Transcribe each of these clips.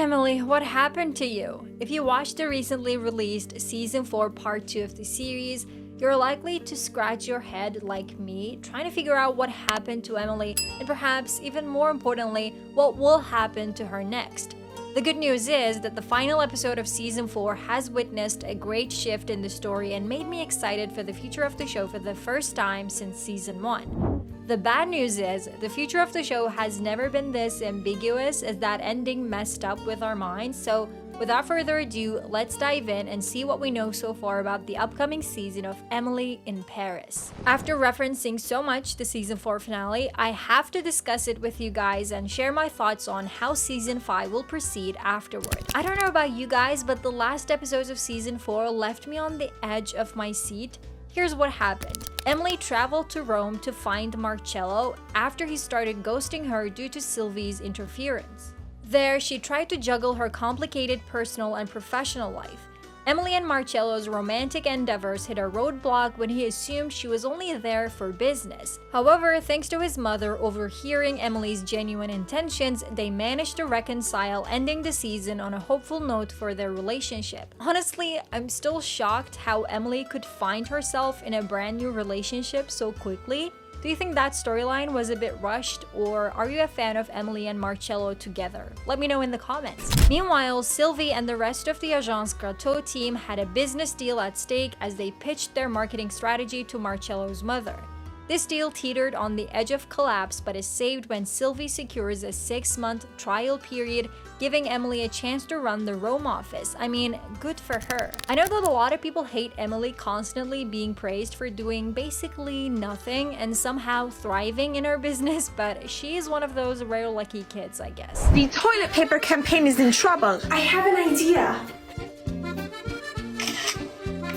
Emily, what happened to you? If you watched the recently released Season 4 Part 2 of the series, you're likely to scratch your head like me, trying to figure out what happened to Emily and perhaps, even more importantly, what will happen to her next. The good news is that the final episode of Season 4 has witnessed a great shift in the story and made me excited for the future of the show for the first time since Season 1. The bad news is, the future of the show has never been this ambiguous, as that ending messed up with our minds, so without further ado, let's dive in and see what we know so far about the upcoming season of Emily in Paris. After referencing so much the Season 4 finale, I have to discuss it with you guys and share my thoughts on how Season 5 will proceed afterward. I don't know about you guys, but the last episodes of Season 4 left me on the edge of my seat. Here's what happened. Emily traveled to Rome to find Marcello after he started ghosting her due to Sylvie's interference. There, she tried to juggle her complicated personal and professional life. Emily and Marcello's romantic endeavors hit a roadblock when he assumed she was only there for business. However, thanks to his mother overhearing Emily's genuine intentions, they managed to reconcile, ending the season on a hopeful note for their relationship. Honestly, I'm still shocked how Emily could find herself in a brand new relationship so quickly. Do you think that storyline was a bit rushed, or are you a fan of Emily and Marcello together? Let me know in the comments. Meanwhile, Sylvie and the rest of the Agence Gratteau team had a business deal at stake as they pitched their marketing strategy to Marcello's mother. This deal teetered on the edge of collapse but is saved when Sylvie secures a 6-month trial period, giving Emily a chance to run the Rome office. I mean, good for her. I know that a lot of people hate Emily constantly being praised for doing basically nothing and somehow thriving in her business, but she is one of those rare lucky kids, I guess. The toilet paper campaign is in trouble. I have an idea.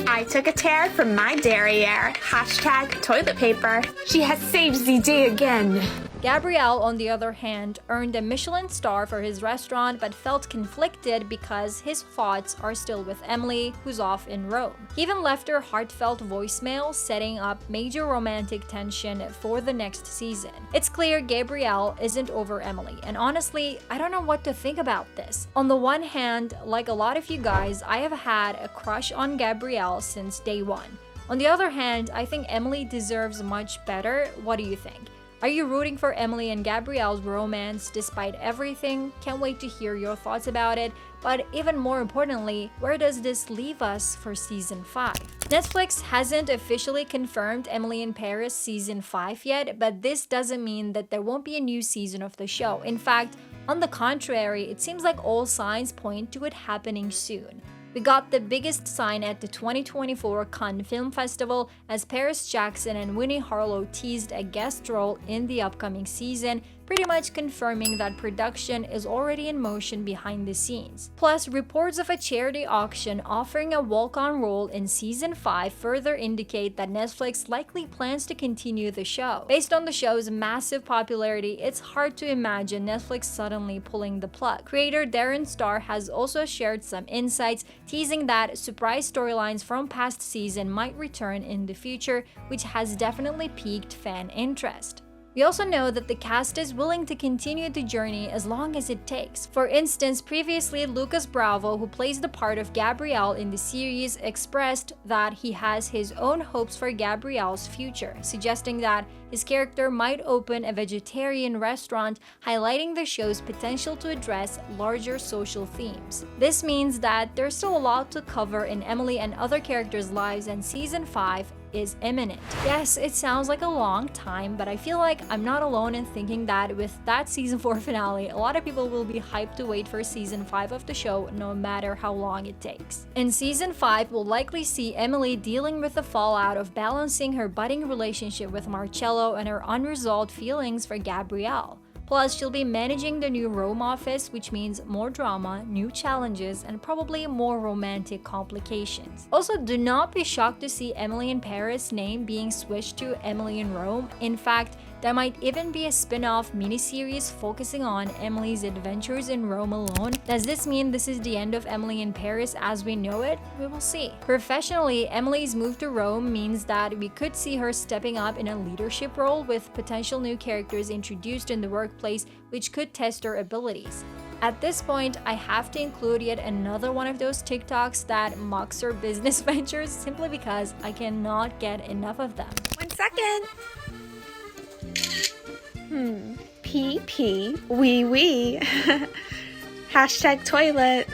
I took a tear from my derriere. Hashtag toilet paper. She has saved the day again. Gabrielle, on the other hand, earned a Michelin star for his restaurant but felt conflicted because his thoughts are still with Emily, who's off in Rome. He even left her heartfelt voicemail, setting up major romantic tension for the next season. It's clear Gabrielle isn't over Emily, and honestly, I don't know what to think about this. On the one hand, like a lot of you guys, I have had a crush on Gabrielle since day one. On the other hand, I think Emily deserves much better. What do you think? Are you rooting for Emily and Gabrielle's romance despite everything? Can't wait to hear your thoughts about it. But even more importantly, where does this leave us for Season 5? Netflix hasn't officially confirmed Emily in Paris Season 5 yet, but this doesn't mean that there won't be a new season of the show. In fact, on the contrary, it seems like all signs point to it happening soon. We got the biggest sign at the 2024 Cannes Film Festival as Paris Jackson and Winnie Harlow teased a guest role in the upcoming season, pretty much confirming that production is already in motion behind the scenes. Plus, reports of a charity auction offering a walk-on role in Season 5 further indicate that Netflix likely plans to continue the show. Based on the show's massive popularity, it's hard to imagine Netflix suddenly pulling the plug. Creator Darren Star has also shared some insights, teasing that surprise storylines from past season might return in the future, which has definitely piqued fan interest. We also know that the cast is willing to continue the journey as long as it takes. For instance, previously Lucas Bravo, who plays the part of Gabrielle in the series, expressed that he has his own hopes for Gabrielle's future, suggesting that his character might open a vegetarian restaurant, highlighting the show's potential to address larger social themes. This means that there's still a lot to cover in Emily and other characters' lives, and Season 5 is imminent. Yes, it sounds like a long time, but I feel like I'm not alone in thinking that with that Season 4 finale, a lot of people will be hyped to wait for Season 5 of the show no matter how long it takes. In Season 5, we'll likely see Emily dealing with the fallout of balancing her budding relationship with Marcello and her unresolved feelings for Gabrielle. Plus, she'll be managing the new Rome office, which means more drama, new challenges, and probably more romantic complications. Also, do not be shocked to see Emily in Paris' name being switched to Emily in Rome. In fact, there might even be a spin-off miniseries focusing on Emily's adventures in Rome alone. Does this mean this is the end of Emily in Paris as we know it? We will see. Professionally, Emily's move to Rome means that we could see her stepping up in a leadership role with potential new characters introduced in the workplace, which could test her abilities. At this point, I have to include yet another one of those TikToks that mocks her business ventures simply because I cannot get enough of them. 1 second. Pee pee, wee wee. Hashtag toilet.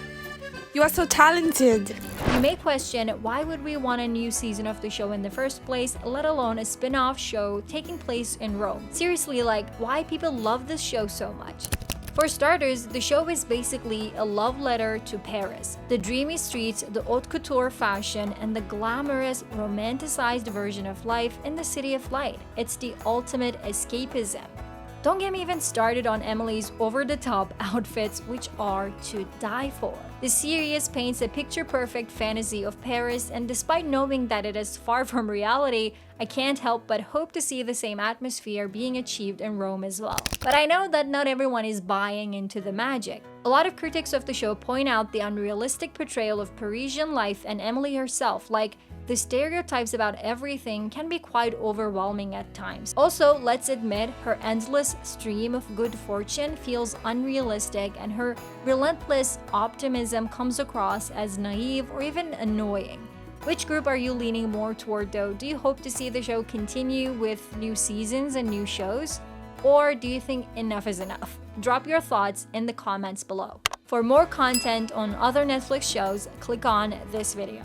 You are so talented. You may question, why would we want a new season of the show in the first place, let alone a spin-off show taking place in Rome? Seriously, like, why people love this show so much? For starters, the show is basically a love letter to Paris. The dreamy streets, the haute couture fashion, and the glamorous, romanticized version of life in the City of Light. It's the ultimate escapism. Don't get me even started on Emily's over-the-top outfits, which are to die for. The series paints a picture-perfect fantasy of Paris, and despite knowing that it is far from reality, I can't help but hope to see the same atmosphere being achieved in Rome as well. But I know that not everyone is buying into the magic. A lot of critics of the show point out the unrealistic portrayal of Parisian life and Emily herself, like, the stereotypes about everything can be quite overwhelming at times. Also, let's admit, her endless stream of good fortune feels unrealistic, and her relentless optimism comes across as naive or even annoying. Which group are you leaning more toward though? Do you hope to see the show continue with new seasons and new shows? Or do you think enough is enough? Drop your thoughts in the comments below. For more content on other Netflix shows, click on this video.